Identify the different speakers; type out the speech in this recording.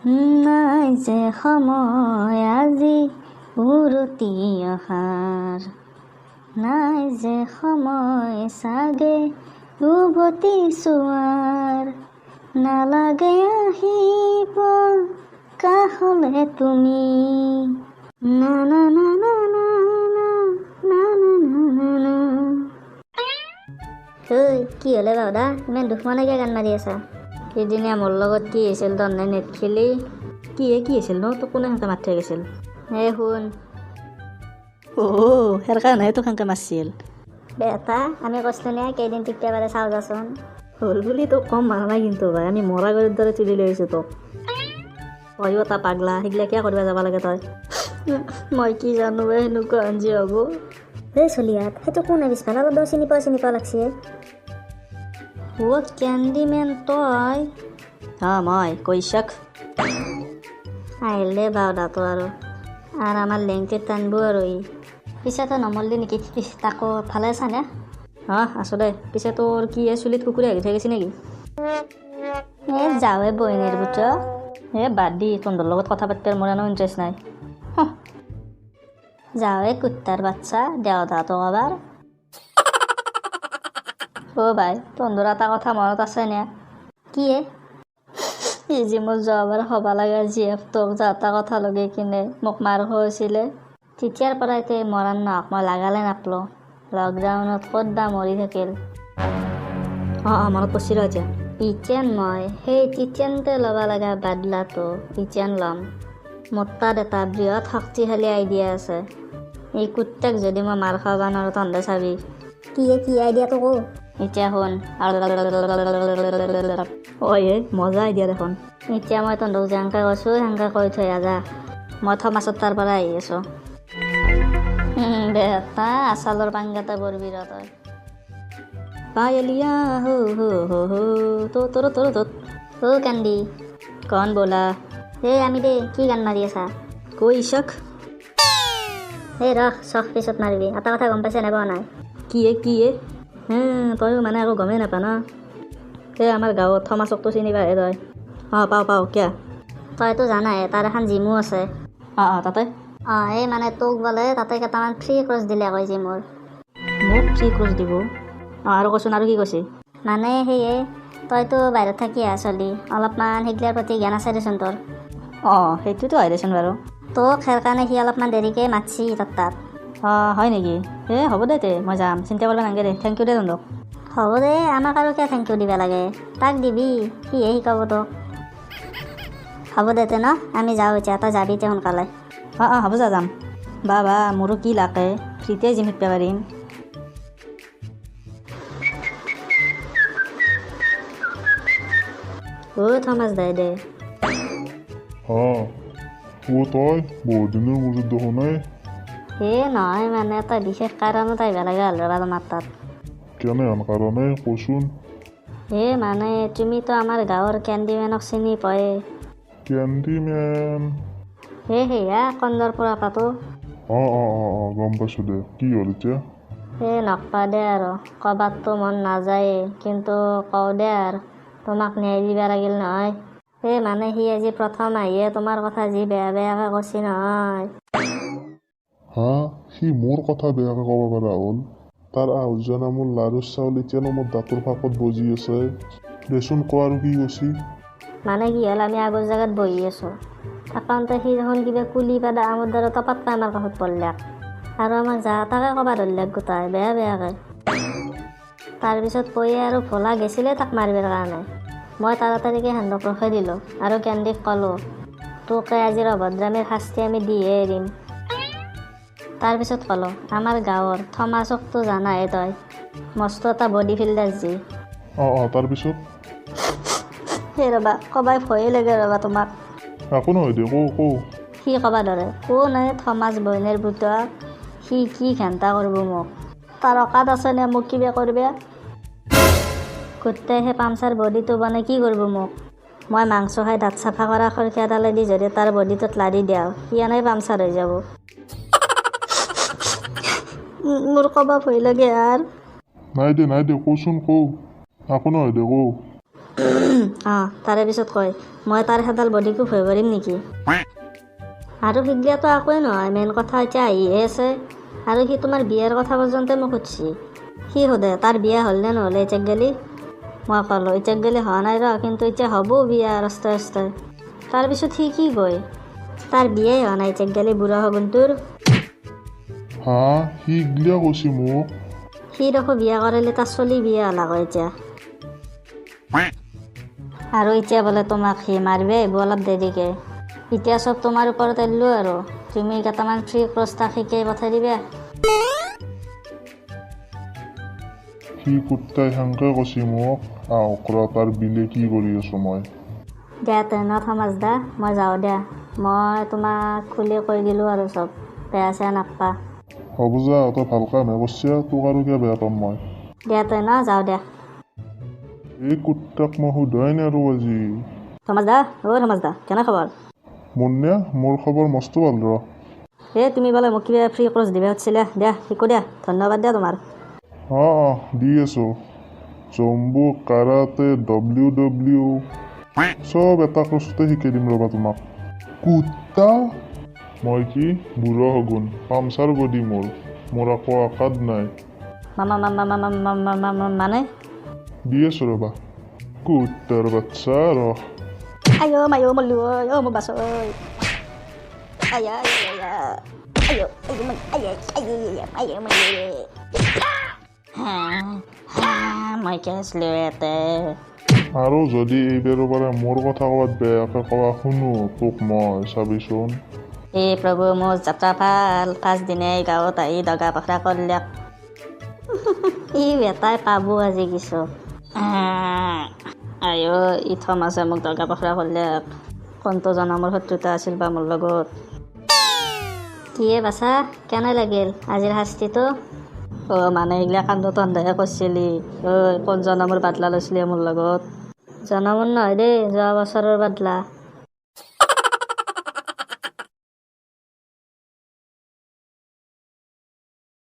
Speaker 1: নাই যে সময় আজি উৰুতি অহাৰ, নাই যে সময় চাগে উভতি চোৱাৰ, নালাগে আহিব কাষলে তুমি, না না না না না না না না না না। ঐ কি হ'লে বাউদা, ইমান দুখ মনেকে গান মাৰি আছা? সেইদিনা মোৰ লগত কি হৈছিল তহঁতে নেট খেলি?
Speaker 2: কি হৈছিল ন? তোক কোনে সেনেকৈ মাতি থৈ গৈছিল?
Speaker 1: শুন
Speaker 2: সেয়াৰ কাৰণে তোক সেনেকৈ মাৰিছিল?
Speaker 1: বেটা আমি কৈছিলোঁ নে কেইদিন টিকতে পাৰে চাওঁ যাচোন।
Speaker 2: হ'ল বুলি তোক কম মাৰা নাই কিন্তু ভাই, আমি মৰা গৰুৰ দৰে তুলি লৈ আহিছোঁ তোক। তয়ো এটা পাগলা, সেইগিলা কিয় কৰিব যাব লাগে তই?
Speaker 1: মই কি জানো সেনেকুৱা আঞ্জি হ'ব। এই চলিয়াত সেইটো কোনে পিছফালে অলপ চিনি পোৱা লাগছে। কেণ্ডিমেন তই?
Speaker 2: মই কৈছাক
Speaker 1: আহিলে বাউদাটো আৰু আমাৰ লেংটিত টানব আৰু পিছতো নমৰলি নেকি? তাকো ভালে আছানে?
Speaker 2: আছোঁ দে। পিছে তোৰ কি চুলিত কুকুৰে আহি থৈ গৈছে নেকি?
Speaker 1: যাৱে বহিনীৰ বুট
Speaker 2: বাদ দি, তহঁতৰ লগত কথা পাতিবৰ মোৰ এনেও ইণ্টাৰেষ্ট নাই।
Speaker 1: যাৱে কুত্তাৰ বাচ্চা দেওধাটো কবাৰ।
Speaker 2: ভাই তহঁতৰ এটা কথা মনত আছে নে?
Speaker 1: কি
Speaker 2: এই যে মোৰ যোৱাবাৰ হ'ব লগা জীয়েফ তোক যা এটা কথা লগাই কিনে মোক মাৰ হৈছিলে,
Speaker 1: তেতিয়াৰ পৰা এতিয়া মৰাণ নহওক মই লাগালে নাপলো। লকডাউনত ক'ত বা মৰি থাকিল।
Speaker 2: মনত পৰিছিল এতিয়া।
Speaker 1: ইতিয়ান মই সেই তিতিয়ানতে ল'ব লগা বাদলাটো ইতিয়ান ল'ম। মোৰ তাত এটা বৃহৎ শক্তিশালী আইডিয়া আছে। এই কুত্তাক যদি মই মাৰ খাব নোৱাৰোঁ তহঁতে চাবি। কি আইডিয়াটো কওঁ? এতিয়া শুন।
Speaker 2: মজা আইডিয়া দেখোন।
Speaker 1: এতিয়া মই তহঁতক যেনেকৈ কৈছোঁ সেনেকৈ কৈ থৈ যা। মই থমাছত তাৰ পৰা আহি আছোঁ। বেটা আচালৰ পাংগাটা কৰবি ৰ তই।
Speaker 2: পায়েলিয়া হো হো হো হো তোৰ
Speaker 1: কান্দি
Speaker 2: কন বোলা?
Speaker 1: আমি দে কি গান মাৰি আছা?
Speaker 2: কৈছাক
Speaker 1: ৰখ চখ পিছত মাৰিবি। এটা কথা গম পাইছে নেবা নাই?
Speaker 2: কি তয়ো মানে আকৌ গমেই নাপা ন? আমাৰ গাঁৱত থমাছকটো চিনি পাহে তই? পাওঁ কিয়?
Speaker 1: তইতো জানাই তাৰ এখন জিমো আছে।
Speaker 2: তাতে
Speaker 1: এই মানে তোক বোলে তাতে কেইটামান ফ্ৰী কোৰ্চ দিলে কৈ জিমৰ।
Speaker 2: মোক ফ্ৰী কোৰ্চ দিব? আৰু কচোন, আৰু কি কৈছে?
Speaker 1: মানে সেয়ে তইতো বাহিৰত থাকি চলি অলপমান সেইগিলাৰ প্ৰতি জ্ঞান আছে দেচোন তোৰ।
Speaker 2: সেইটোতো হয় দেচোন বাৰু।
Speaker 1: তোক সেই কাৰণে সি অলপমান দেৰিকৈ মাতছি তোৰ তাত।
Speaker 2: হয় নেকি? হ'ব দে মই যাম, চিন্তা কৰিব নালাগে দে। থেংক ইউ দে তহঁতক।
Speaker 1: হ'ব দে, আমাক আৰু কিয় থেংক ইউ দিব লাগে? তাক দিবি, সিহে শিকাব তোক। হ'ব দে ন, আমি যাওঁ এতিয়া। তই যাবি তে সোনকালে।
Speaker 2: হ'ব যাম। বা মোৰো কি লাগে, ফ্ৰীতে জিম শিকিব পাৰিম।
Speaker 1: থমাছ দে
Speaker 3: তই বহুত দিনৰ মূৰত দেখোন নাই।
Speaker 1: নহয় মানে তই বিশেষ কাৰণত আহিব লগা হ'ল ৰ'বা তোমাৰ তাত।
Speaker 3: কেনেহেন কাৰণে কচোন?
Speaker 1: মানে তুমিতো আমাৰ গাঁৱৰ কেণ্ডিমেনক চিনি পায়ে।
Speaker 3: কেণ্ডিমেন?
Speaker 1: সেয়া কন্দৰ পৰা পাতো।
Speaker 3: গম পাইছোঁ দে। কি হ'ল এতিয়া?
Speaker 1: নকপা দে আৰু ক'বাততো মন নাযায়ে, কিন্তু কওঁ দে আৰু তোমাক ন্যায় দিব লাগিল নহয়। মানে সি আজি প্ৰথম আহিয়ে তোমাৰ কথা যি বেয়াকৈ কৈছি নহয়।
Speaker 3: সি মোৰ কথা বেয়াকৈ ক'ব পৰা হ'ল? তাৰ আহুজনা মোৰ লাৰুৰ চাউল এতিয়ানো মোৰ দাঁতৰ ফাঁকত বজি আছে। দেচোন ক আৰু কি কৈছি?
Speaker 1: মানে কি হ'ল, আমি আগৰ জেগাত বহি আছোঁ থাকোঁতে সি দেখোন কিবা কুলি পাদা আমৰ দ্বাৰা টপাতকৈ আমাৰ কাষত পৰলাক আৰু আমাক যা তাকে ক'ব ধৰিলাক গোটাই বেয়াকৈ। তাৰপিছত কৈয়ে আৰু ভোলা গেছিলে তাক মাৰিবৰ কাৰণে। মই তাড়াতাড়িকৈ হেন্দক ৰখাই দিলোঁ আৰু কেণ্ডিক ক'লোঁ, তোকে আজিৰ অভদ্ৰামীৰ শাস্তি আমি দিহে এৰিম। তাৰপিছত ক'লোঁ, আমাৰ গাঁৱৰ থমাছকতো জানাহে তই, মস্ত এটা বডি ফিল্ডাৰ যি।
Speaker 3: তাৰপিছত?
Speaker 1: ৰ'বা ক'বাই ভয়ে লাগে ৰ'বা তোমাক।
Speaker 3: একো নহয় দে, কওঁ।
Speaker 1: সি ক'বা ধৰে, কোন থমাছ বইনেৰ পুতক? সি কি ঘেণ্টা কৰিব মোক? তাৰ অকাত আছেনে মোক কিবা কৰিব? গোটেই সেই পামচাৰ বডিটো বনাই কি কৰিব মোক? মই মাংস খাই দাঁত চাফা কৰা খৰখীয়াডালেদি যদি তাৰ বডিটোত লাৰি দিওঁ, সি এনেই পামচাৰ হৈ যাব। মোৰ ক'বা ভয় লাগে আৰু।
Speaker 3: নাই দে কচোন, একো নহয় দে,
Speaker 2: তাৰে পিছত কয় মই তাৰ সেইডাল বডিকো ভয় কৰিম নেকি? আৰু সিগিয়াতো একোৱেই নহয়, মেইন কথা এতিয়া আহিহে আছে। আৰু সি তোমাৰ বিয়াৰ কথা পৰ্যন্ত মোক সুধছি। সি সোধে তাৰ বিয়া হ'ল নে নহ'লে এতিয়া গেলি? মই ক'লোঁ এতিয়া গেলি হোৱা নাই ৰ, কিন্তু এতিয়া হ'ব বিয়া ৰাস্তাই ৰাস্তাই। তাৰপিছত সি কি কয় তাৰ বিয়াই হোৱা নাই এতিয়া গেলি বুঢ়া শগুনটোৰ।
Speaker 3: হা সি গিলা কৈছি মোক?
Speaker 2: সি দেখো বিয়া কৰিলে তাৰ চলি বিয়া হ'লা কয় এতিয়া। আৰু এতিয়া বোলে তোমাক সি মাৰিবে আহিব অলপ দেৰিকৈ। এতিয়া চব তোমাৰ ওপৰত এৰিলোঁ আৰু তুমি কেইটামান ফ্ৰী ক্ৰছ তাক শিকাই পঠাই দিবা।
Speaker 3: সি কুত্তাই সেনকে কৈছি মোক, আহক ৰ তাৰ বিলে কি কৰি আছো মই।
Speaker 2: দিয়া তেনে থমাস দা, মই যাওঁ দিয়া। মই তোমাক খুলি কৈ দিলোঁ আৰু চব, বেয়া চেয়া নাপাবা।
Speaker 3: হ'ব যা, তই ভাল কামহে কৰছা, তোক আৰু কিয় বেয়া পাম মই।
Speaker 2: দিয়া তেনে যাওঁ দিয়া।
Speaker 3: এই কুত্তাক মই সোধাই নাই আৰু আজি।
Speaker 2: থমাস দা, থমাস দা, কেনে খবৰ?
Speaker 3: মোৰ নে? মোৰ খবৰ মস্ত ভাল ৰ।
Speaker 2: তুমি বোলে মোক কিবা ফ্ৰী ক্ৰছ দিবা খুজিছিলা, দিয়া শিকো দিয়া, ধন্যবাদ দিয়া তোমাৰ।
Speaker 3: দি আছো। জম্বু, কাৰাতে, WW চব এটা ক্ৰছতে শিকাই দিম ৰ'বা তোমাক। কুত্তা? মই কি বুঢ়া শগুন, পামচাৰ বডি মোৰ আকৌ আকাদ নাই।
Speaker 2: মানে
Speaker 3: দি আছো ৰ'বা। কুত্তাৰ বাচ্চা ৰ।
Speaker 2: আইঅ মাইঅ মল্লু ঐ, মোৰ বাছ ঐ। মই কি আছিলোঁ ইয়াতে।
Speaker 3: আৰু যদি এইবাৰৰ পৰা মোৰ কথা ক'বাত বেয়াকৈ ক'বা শুনো তোক মই চাবিচোন।
Speaker 2: এই প্ৰভু মোৰ যাত্ৰা ভাল, 5 দিনে গাঁৱত আহি দগা পখৰা কৰিলাক। ই বেটাই পাব আজি কিছু। আইঅ ই থমাছে মোক দগা পখৰা কৰিলাক। কোনটো জনমৰ শত্ৰুতা আছিল বা মোৰ লগত। কিয়ে বাচা কেনে লাগিল আজিৰ শাস্তিটো? মানে এইগিলা কাণ্ড তহঁতেহে কৰিছিলি। কোন জনমৰ বাদলা লৈছিলি মোৰ লগত? জনমৰ নহয় দেই, যোৱা বছৰৰ বাদলা।